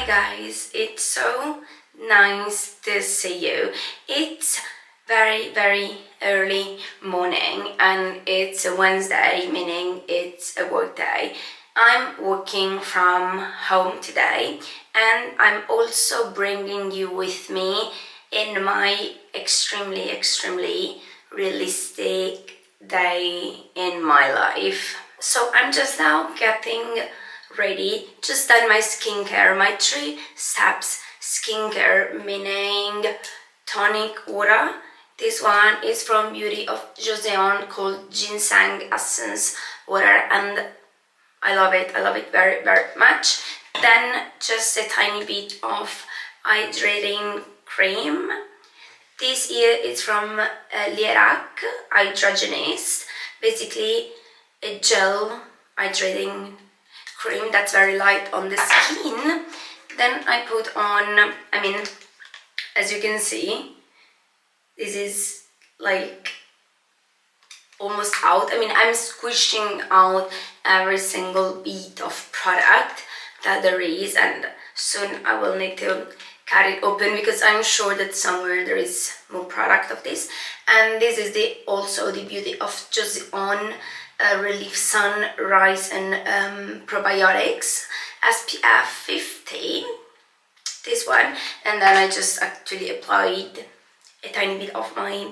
guys, it's so nice to see you. It's very early morning and it's a Wednesday, meaning it's a work day. I'm working from home today and I'm also bringing you with me in my extremely realistic day in my life. So I'm just now getting ready, just done my skincare, my 3 steps skincare, meaning tonic water. This one is from Beauty of Joseon called Ginseng Essence Water and I love it very much. Then just a tiny bit of hydrating cream. This here is from Lierac Hydrogenist, basically a gel hydrating cream that's very light on the skin. Then I put on, as you can see, this is like almost out. I'm squishing out every single bit of product that there is, and soon I will need to cut it open because I'm sure that somewhere there is more product of this. And this is also the Beauty of Joseon Relief Sun Rice and Probiotics SPF 50, this one. And then I just actually applied a tiny bit of my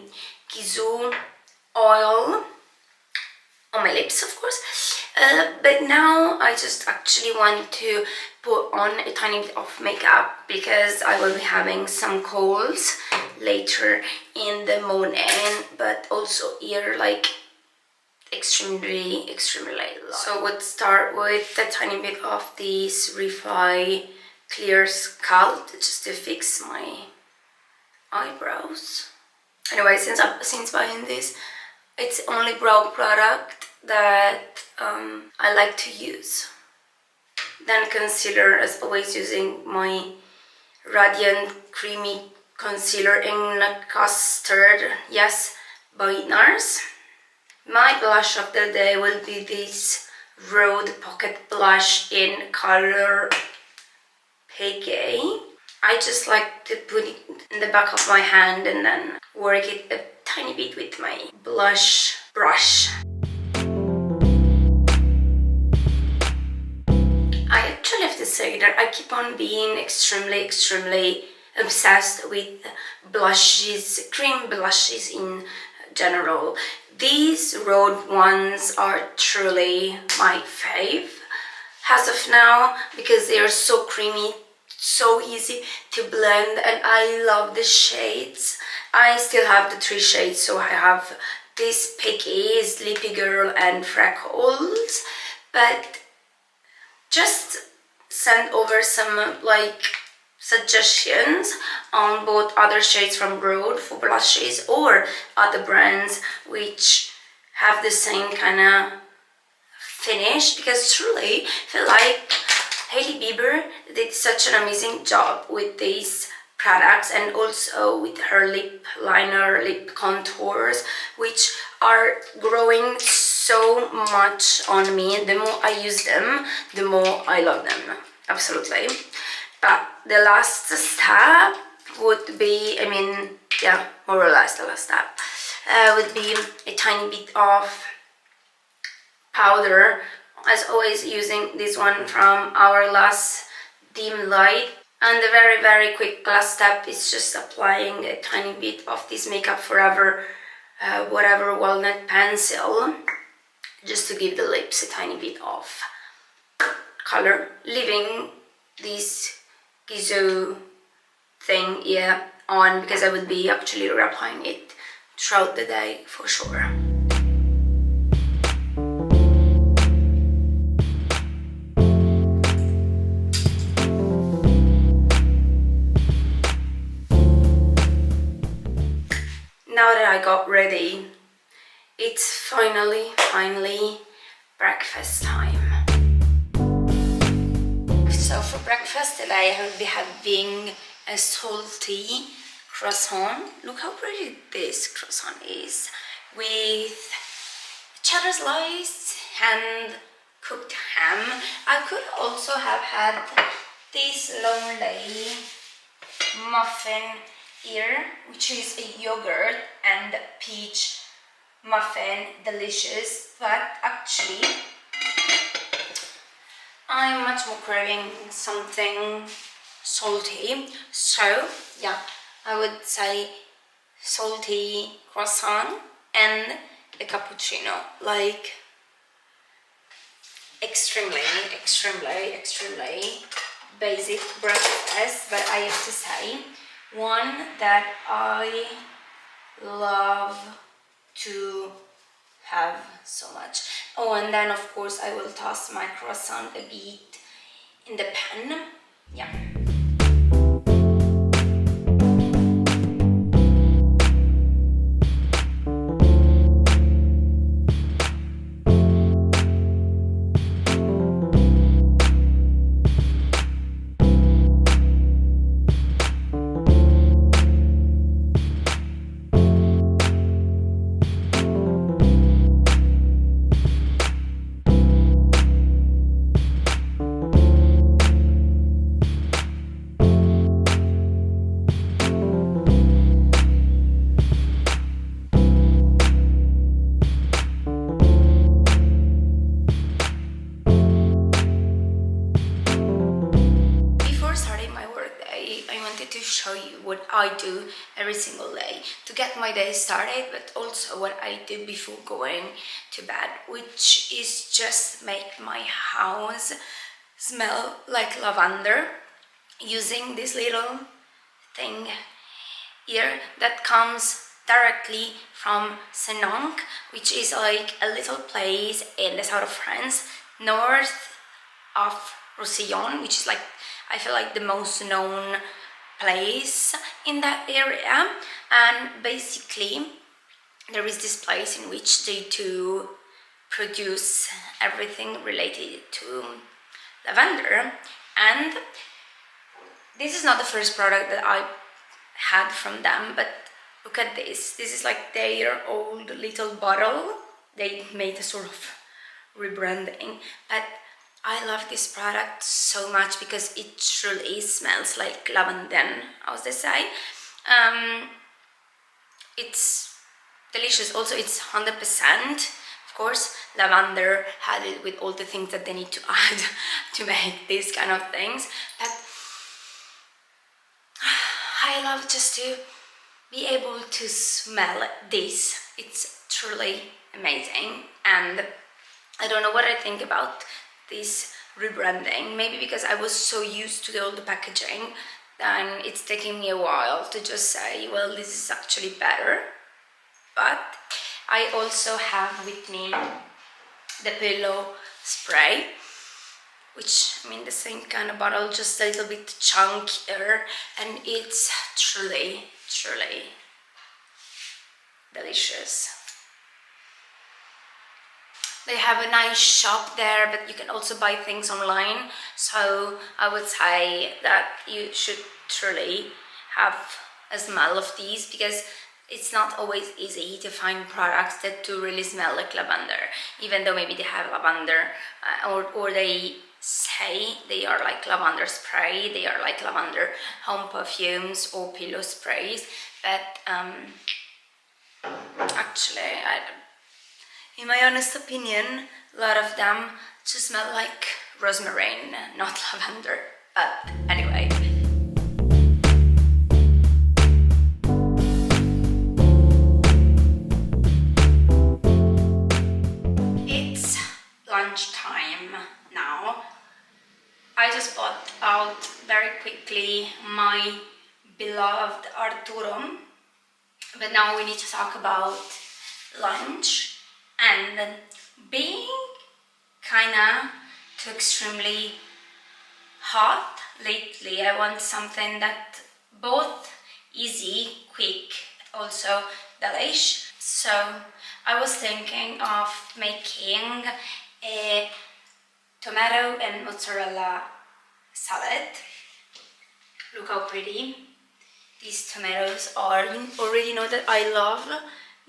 Gizu oil on my lips, of course. But now I just actually want to put on a tiny bit of makeup because I will be having some colds later in the morning, but also here like extremely late. So we'll start with a tiny bit of this Refi Clear Scalp just to fix my eyebrows. Anyway, since buying this, it's the only brow product that I like to use. Then concealer, as always, using my Radiant Creamy Concealer in Custard, yes, by NARS. My blush of the day will be this Rode Pocket Blush in color Peggy. I just like to put it in the back of my hand and then work it a tiny bit with my blush brush. I actually have to say that I keep on being extremely obsessed with blushes, cream blushes in general. These Rode ones are truly my fave as of now because they are so creamy, so easy to blend, and I love the shades. I still have the 3 shades, so I have this Picky, Sleepy Girl and Freckles, but just send over some suggestions on both other shades from Rode for blushes or other brands which have the same kind of finish, because truly I feel like Hailey Bieber did such an amazing job with these products and also with her lip liner, lip contours, which are growing so much on me. The more I use them, the more I love them, absolutely. But the last step would be, more or less the last step, would be a tiny bit of powder. As always, using this one from Hourglass Dim Light. And the very quick last step is just applying a tiny bit of this Makeup Forever whatever walnut pencil, just to give the lips a tiny bit of color, leaving this Gizu thing here on because I will be actually reapplying it throughout the day for sure. Now that I got ready, it's finally breakfast time. So for breakfast today I will be having a salty croissant. Look how pretty this croissant is, with cheddar slice and cooked ham. I could also have had this lonely muffin here, which is a yogurt and peach muffin, delicious, but actually I'm much more craving something salty, so yeah, I would say salty croissant and a cappuccino, like extremely basic breakfast, but I have to say one that I love to have so much. Oh, and then of course I will toss my croissant a bit in the pan. Yeah. Show you what I do every single day to get my day started, but also what I do before going to bed, which is just make my house smell like lavender using this little thing here that comes directly from Senonc, which is like a little place in the south of France, north of Roussillon, which is like, I feel like the most known place in that area. And basically there is this place in which they do produce everything related to lavender, and this is not the first product that I had from them, but look at this is like their old little bottle. They made a sort of rebranding, but I love this product so much because it truly smells like lavender, as they say. It's delicious. Also, it's 100%, of course, lavender added with all the things that they need to add to make these kind of things. But I love just to be able to smell this. It's truly amazing, and I don't know what I think about this rebranding. Maybe because I was so used to all the packaging, then it's taking me a while to just say, well, this is actually better. But I also have with me the pillow spray, which, I mean, the same kind of bottle, just a little bit chunkier, and it's truly delicious. They have a nice shop there, but you can also buy things online. So I would say that you should truly have a smell of these, because it's not always easy to find products that do really smell like lavender, even though maybe they have lavender or they say they are like lavender spray, they are like lavender home perfumes or pillow sprays, but actually, in my honest opinion, a lot of them just smell like rosemary, not lavender. But anyway. It's lunchtime now. I just bought out very quickly my beloved Arturo, but now we need to talk about lunch. And being kinda too extremely hot lately, I want something that both easy, quick, also delish. So I was thinking of making a tomato and mozzarella salad. Look how pretty these tomatoes are. You already know that I love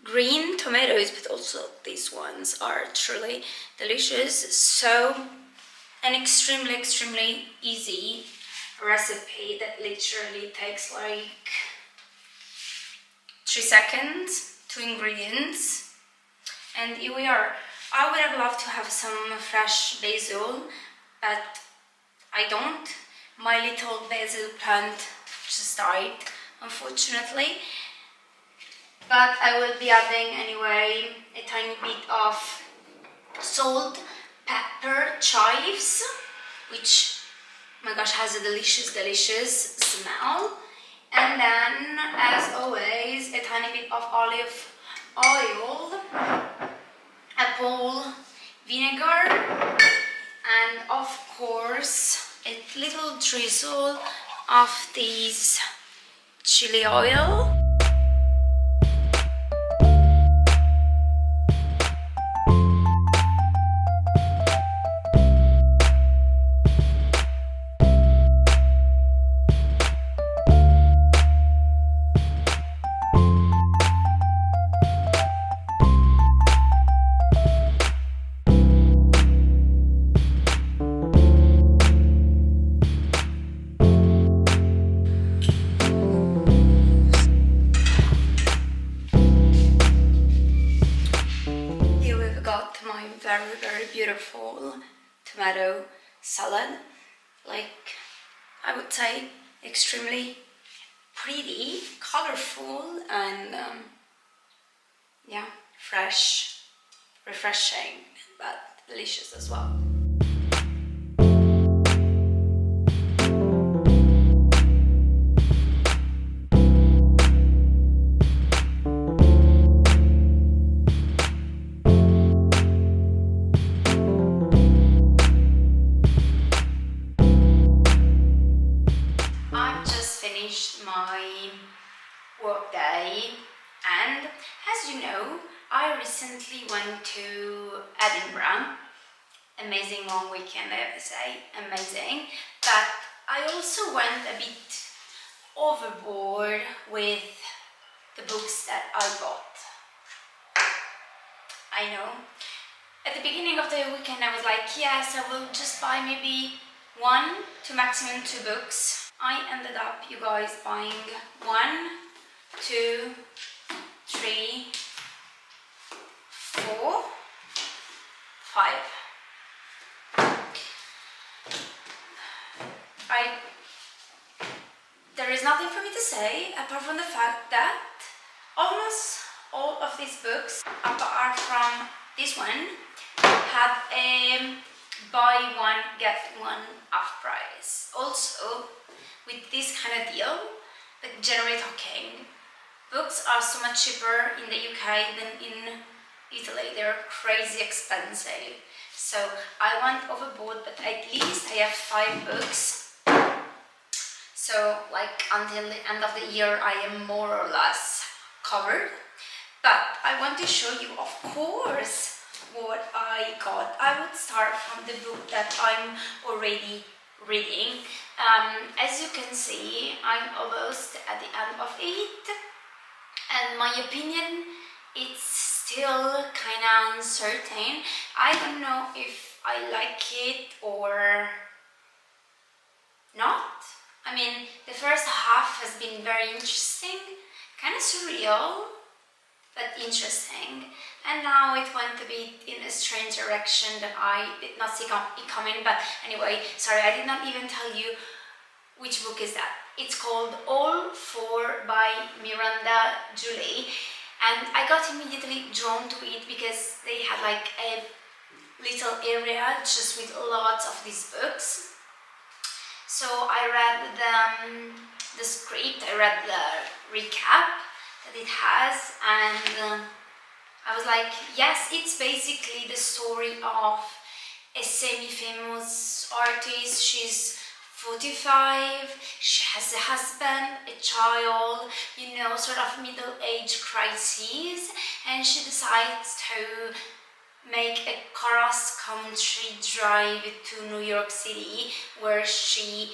green tomatoes, but also these ones are truly delicious. So, and extremely easy recipe that literally takes like 3 seconds, 2 ingredients, and here we are. I would have loved to have some fresh basil, but I don't. My little basil plant just died, unfortunately. But I will be adding anyway a tiny bit of salt, pepper, chives, which, oh my gosh, has a delicious smell. And then, as always, a tiny bit of olive oil, apple vinegar, and of course a little drizzle of this chili oil. Very beautiful tomato salad, like I would say extremely pretty, colorful, and yeah, fresh, refreshing, but delicious as well. My work day, and as you know, I recently went to Edinburgh. Amazing long weekend, I have to say, amazing. But I also went a bit overboard with the books that I bought. I know. At the beginning of the weekend I was like, yes, I will just buy maybe 1 to maximum 2 books. I ended up, you guys, buying 1, 2, 3, 4, 5. There is nothing for me to say apart from the fact that almost all of these books, apart from this one, had a buy one get one half price. Also, with this kind of deal, like generally talking, books are so much cheaper in the UK than in Italy. They're crazy expensive. So I went overboard, but at least I have 5 books. So like until the end of the year I am more or less covered. But I want to show you, of course, what I got. I would start from the book that I'm already reading. As you can see, I'm almost at the end of it, and my opinion, it's still kind of uncertain. I don't know if I like it or not. I mean, the first half has been very interesting, kind of surreal, but interesting. And now it went a bit in a strange direction that I did not see it coming. But anyway, sorry, I did not even tell you which book is that. It's called All Four by Miranda Julie. And I got immediately drawn to it because they had like a little area just with lots of these books. So I read the script, I read the recap that it has, and I was like, yes, it's basically the story of a semi-famous artist. She's 45, she has a husband, a child, you know, sort of middle-age crisis, and she decides to make a cross-country drive to New York City, where she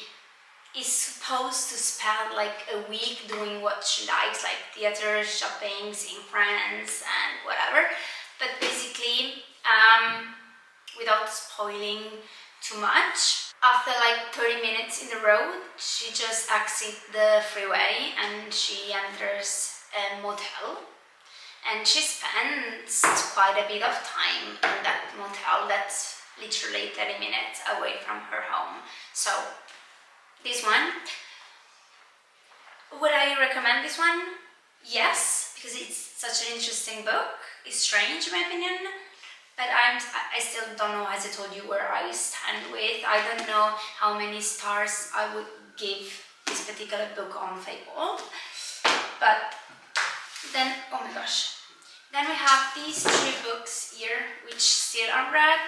is supposed to spend like a week doing what she likes, like theater, shopping, seeing friends, and whatever. But basically, without spoiling too much, After like 30 minutes in the road, she just exits the freeway and she enters a motel. And she spends quite a bit of time in that motel that's literally 30 minutes away from her home. So this one, would I recommend this one? Yes, because it's such an interesting book. It's strange in my opinion, but I still don't know, as I told you, where I stand with. I don't know how many stars I would give this particular book on Fable. But then, oh my gosh, then we have these 3 books here which still are read.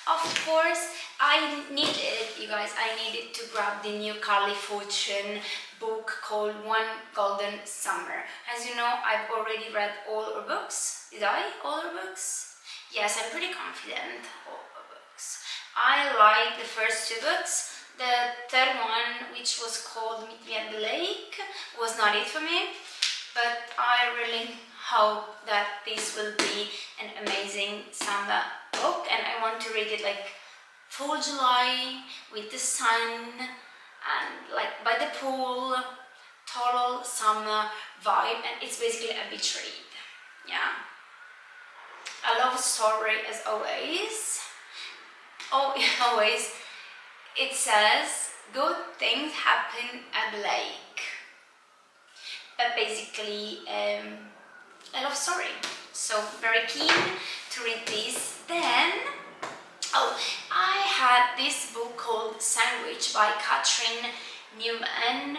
Of course, I needed, you guys, I needed to grab the new Carley Fortune book called One Golden Summer. As you know, I've already read all her books. Did I? All her books? Yes, I'm pretty confident. All her books. I like the first 2 books. The third one, which was called Meet Me at the Lake, was not it for me. But I really hope that this will be an amazing summer book, and I want to read it like full July with the sun and like by the pool, total summer vibe, and it's basically a beach read. Yeah, a love story as always. Oh, always it says good things happen at the lake, but basically a love story. So very keen to read this. Then, oh, I had this book called Sandwich by Newman,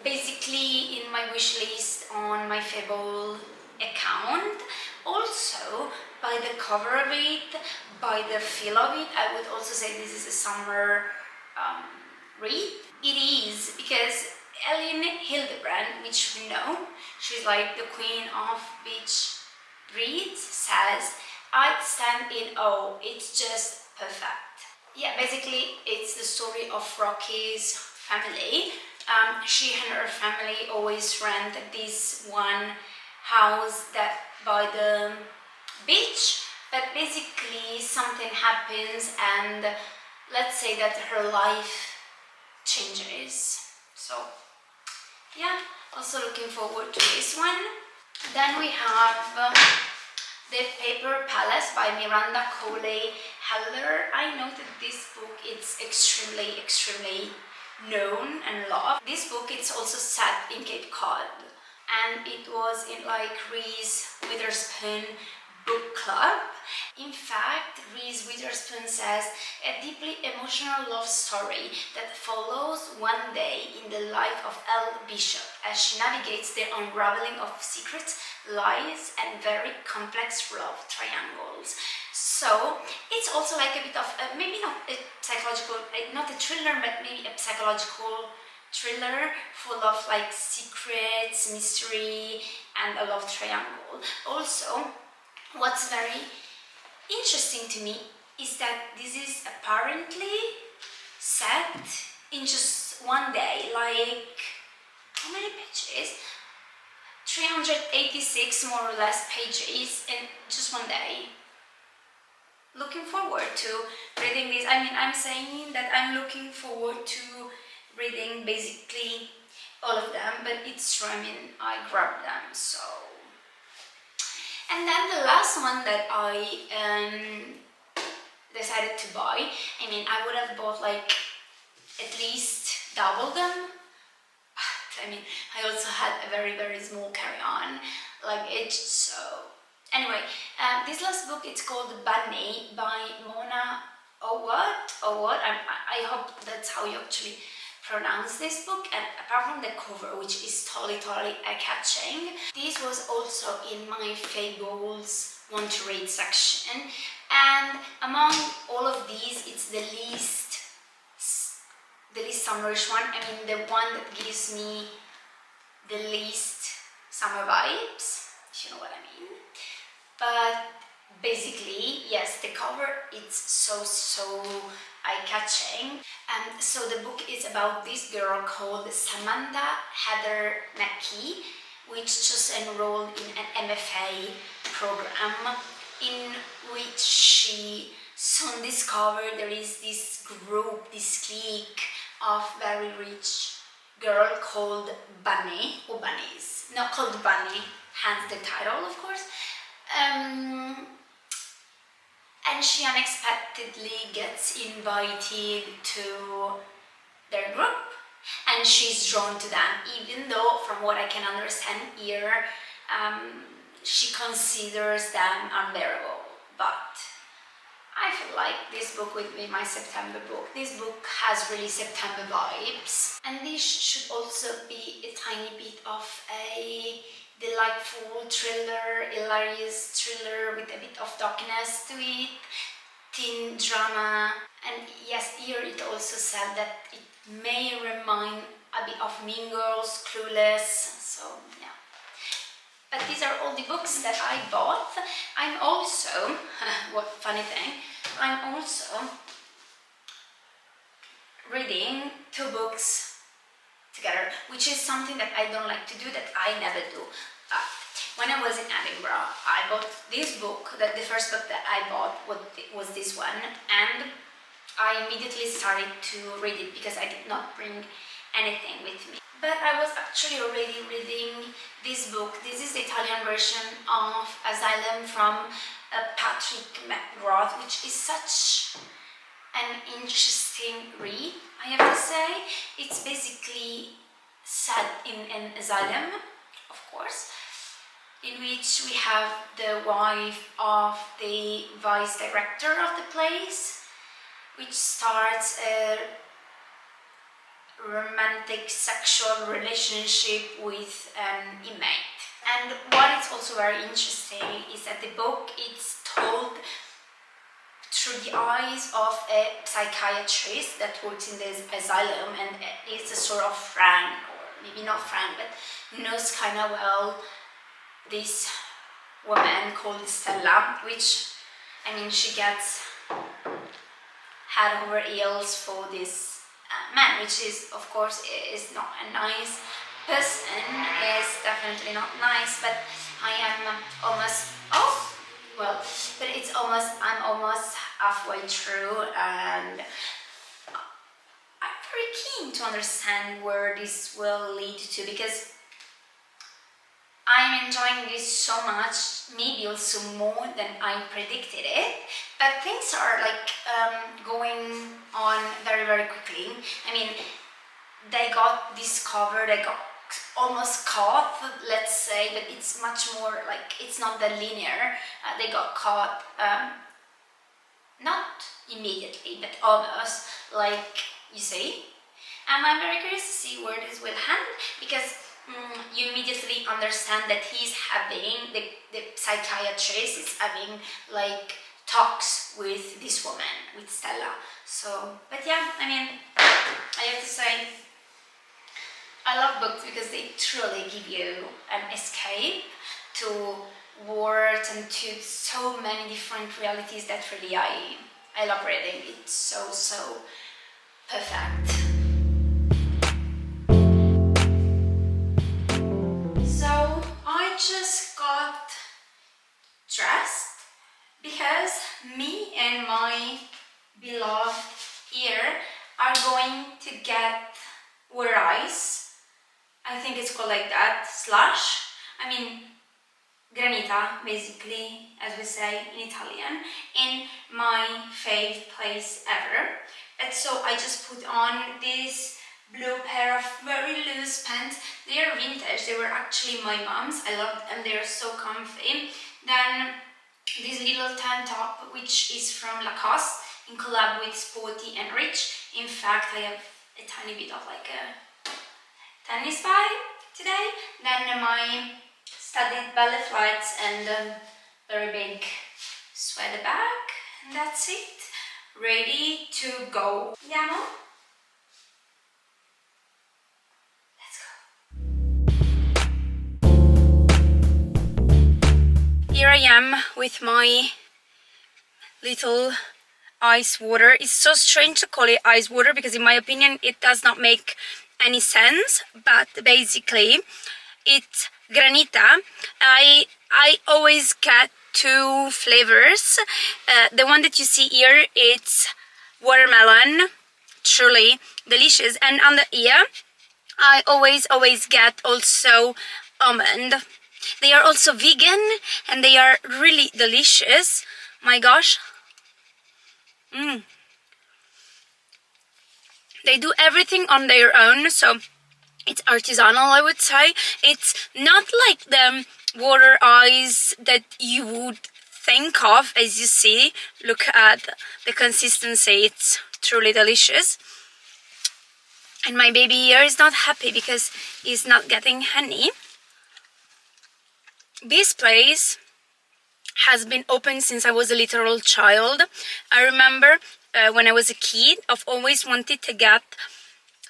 basically in my wishlist on my Fable account. Also, by the cover of it, by the feel of it, I would also say this is a summer read. It is, because Ellen Hildebrand, which we know, she's like the queen of beach reads, says, I stand in awe, it's just perfect. Yeah, basically it's the story of Rocky's family. She and her family always rent this one house that by the beach, but basically something happens and let's say that her life changes. So yeah, also looking forward to this one. Then we have The Paper Palace by Miranda Cowley. I know that this book is extremely known and loved. This book is also set in Cape Cod, and it was in like Reese Witherspoon book club. In fact, Reese Witherspoon says, a deeply emotional love story that follows one day in the life of Elle Bishop as she navigates the unraveling of secrets, lies, and very complex love triangles. So it's also like a bit of maybe not a psychological, not a thriller, but maybe a psychological thriller full of like secrets, mystery, and a love triangle. Also, what's very interesting to me is that this is apparently set in just one day, like how many pages? 386 more or less pages in just one day. Looking forward to reading this. I mean, I'm saying that I'm looking forward to reading basically all of them, but it's true, I mean, I grabbed them, so. And then the last one that I decided to buy, I mean, I would have bought like at least double them, but I mean, I also had a very small carry-on luggage, so. Anyway, this last book, it's called Bunny by Mona Awad. I hope that's how you actually pronounce this book, and apart from the cover, which is totally eye-catching, this was also in my Fables want to read section, and among all of these, it's the least summerish one. I mean, the one that gives me the least summer vibes, if you know what I mean. But basically, yes, the cover is so eye-catching. And so the book is about this girl called Samantha Heather McKee, which just enrolled in an MFA program in which she soon discover there is this group, this clique of very rich girl called Bunny, or Bunnies, not called Bunny, hence the title of course. And she unexpectedly gets invited to their group, and she's drawn to them, even though from what I can understand here, she considers them unbearable. But I feel like this book will be my September book. This book has really September vibes, and this should also be a tiny bit of a delightful thriller, hilarious thriller with a bit of darkness to it, teen drama. And yes, here it also said that it may remind a bit of Mean Girls, Clueless, so yeah. But these are all the books that I bought. I'm also, what funny thing, I'm also reading 2 books together, which is something that I don't like to do, that I never do. When I was in Edinburgh, I bought this book, that the first book that I bought was this one, and I immediately started to read it because I did not bring anything with me. But I was actually already reading this book. This is the Italian version of Asylum from Patrick McGrath, which is such an interesting read, I have to say. It's basically set in an asylum, of course, in which we have the wife of the vice director of the place, which starts a romantic sexual relationship with an inmate. And what is also very interesting is that the book is told through the eyes of a psychiatrist that works in this asylum and is a sort of friend, or maybe not friend, but knows kind of well this woman called Stella, which, I mean, she gets head over heels for this man, which is, of course, is not a nice person, is definitely not nice, but I am almost, but it's almost, I'm almost halfway through, and I'm very keen to understand where this will lead to, because I'm enjoying this so much, maybe also more than I predicted it, but things are like going on very, very quickly. I mean, they got discovered, they got almost caught, let's say, but it's much more like, it's not that linear. They got caught, not immediately, but almost, like, you see. And I'm very curious to see where this will end, because you immediately understand that he's having, the psychiatrist is having like talks with this woman, with Stella. So, but yeah, I mean, I have to say, I love books because they truly give you an escape to words and to so many different realities that really I love reading. It's so perfect. So I just got dressed because me and my beloved here are going to get water ice. I think it's called like that, slush. I mean, granita, basically, as we say in Italian, in my fave place ever. And so I just put on this blue pair of very loose pants. They are vintage, they were actually my mom's. I love them, they are so comfy. Then this little tank top, which is from Lacoste, in collab with Sporty and Rich. In fact, I have a tiny bit of like a tennis vibe today. Then my studded belly flats and a very big sweater bag, and that's it. Ready to go. Andiamo? Here I am with my little ice water. It's so strange to call it ice water because in my opinion it does not make any sense, but basically it's granita. I always get two flavors. The one that you see here, it's watermelon, truly delicious. And on the ear, I always get also almond. They are also vegan and they are really delicious. My gosh. They do everything on their own, so it's artisanal, I would say. It's not like the water ice that you would think of as you see. Look at the consistency, it's truly delicious. And my baby here is not happy because he's not getting honey. This place has been open since I was a literal child. I remember when I was a kid, I've always wanted to get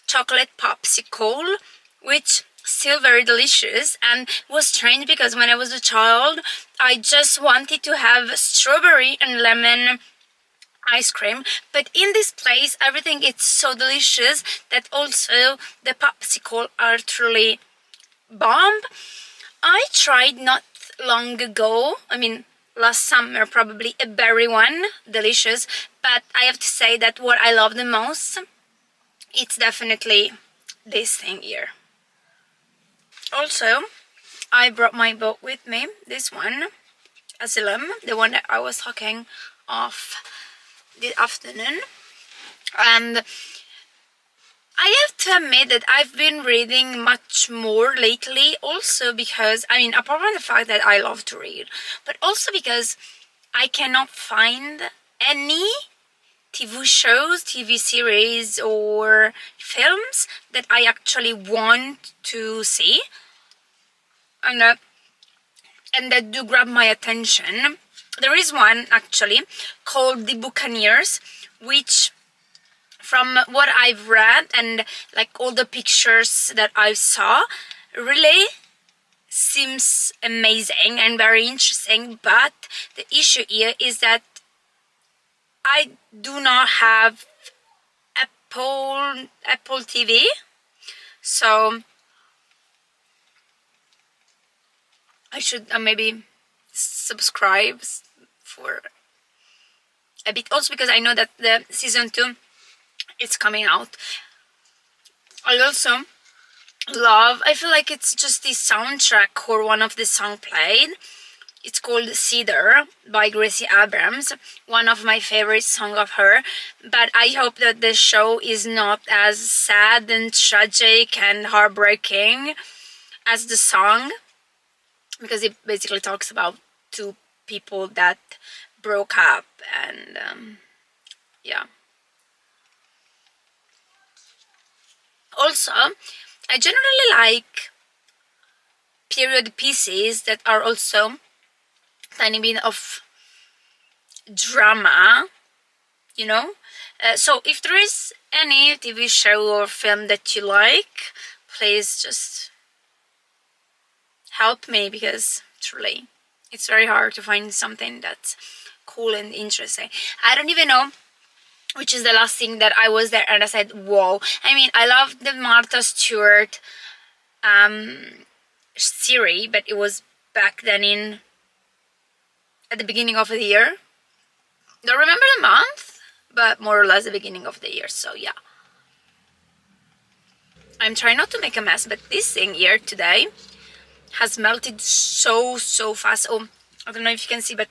chocolate popsicle, which still very delicious, and was strange because when I was a child I just wanted to have strawberry and lemon ice cream, but in this place everything is so delicious that also the popsicle are truly bomb. I tried not long ago, I mean last summer probably, a berry one, delicious, but I have to say that what I love the most, it's definitely this thing here. Also, I brought my book with me, this one, Asylum, the one that I was talking of this afternoon. And I have to admit that I've been reading much more lately, also because, I mean, apart from the fact that I love to read, but also because I cannot find any TV shows, TV series or films that I actually want to see and that do grab my attention. There is one actually called The Buccaneers, which from what I've read and like all the pictures that I saw, really seems amazing and very interesting. But the issue here is that I do not have Apple TV, so I should maybe subscribe for a bit. Also because I know that the season 2 is coming out. I also love, I feel like it's just the soundtrack or one of the song played. It's called Cedar by Gracie Abrams, one of my favorite songs of her. But I hope that the show is not as sad and tragic and heartbreaking as the song, because it basically talks about two people that broke up and yeah. Also, I generally like period pieces that are also tiny bit of drama, you know. So if there is any TV show or film that you like, please just help me, because truly it's very hard to find something that's cool and interesting. I don't even know which is the last thing that I was there and I said, whoa. I mean, I love the Martha Stewart series, but it was back then at the beginning of the year. Don't remember the month, but more or less the beginning of the year, so yeah. I'm trying not to make a mess, but this thing here today has melted so fast. Oh, I don't know if you can see, but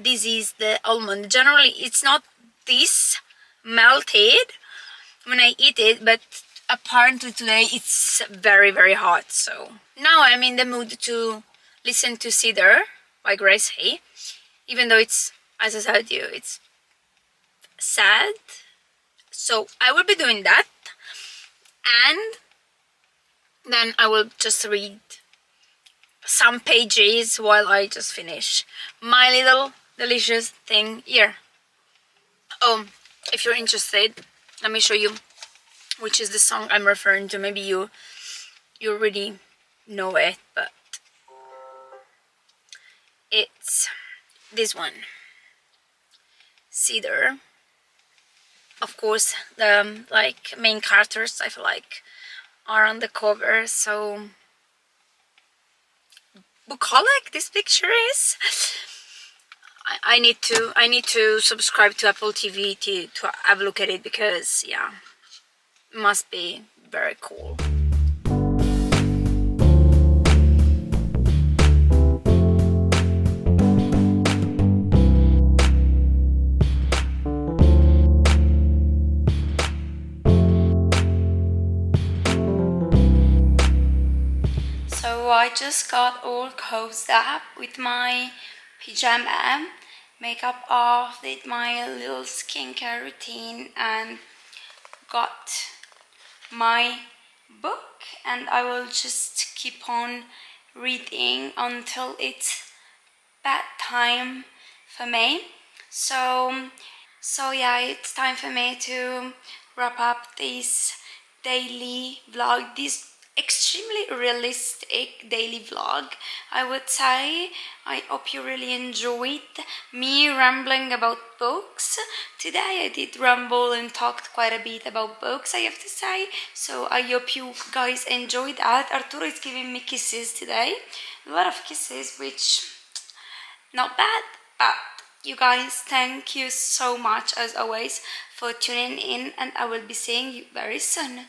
this is the almond. Generally it's not this melted when I eat it, but apparently today it's very hot. So now I'm in the mood to listen to Cedar by Gracie, even though it's, as I said to you, it's sad. So I will be doing that, and then I will just read some pages while I just finish my little delicious thing here. Oh, if you're interested, let me show you which is the song I'm referring to. Maybe you already know it, but it's this one, Cedar. Of course, the like main characters, I feel like, are on the cover, so bucolic this picture is. I need to subscribe to Apple TV to have a look at it, because yeah, it must be very cool. So I just got all cozied up with my pajama, makeup off, did my little skincare routine, and got my book, and I will just keep on reading until it's bedtime for me. So yeah, it's time for me to wrap up this daily vlog, this extremely realistic daily vlog, I would say. I hope you really enjoyed me rambling about books. Today I did ramble and talked quite a bit about books, I have to say, so I hope you guys enjoyed that. Arturo is giving me kisses today, a lot of kisses, which not bad, but you guys, thank you so much as always for tuning in, and I will be seeing you very soon.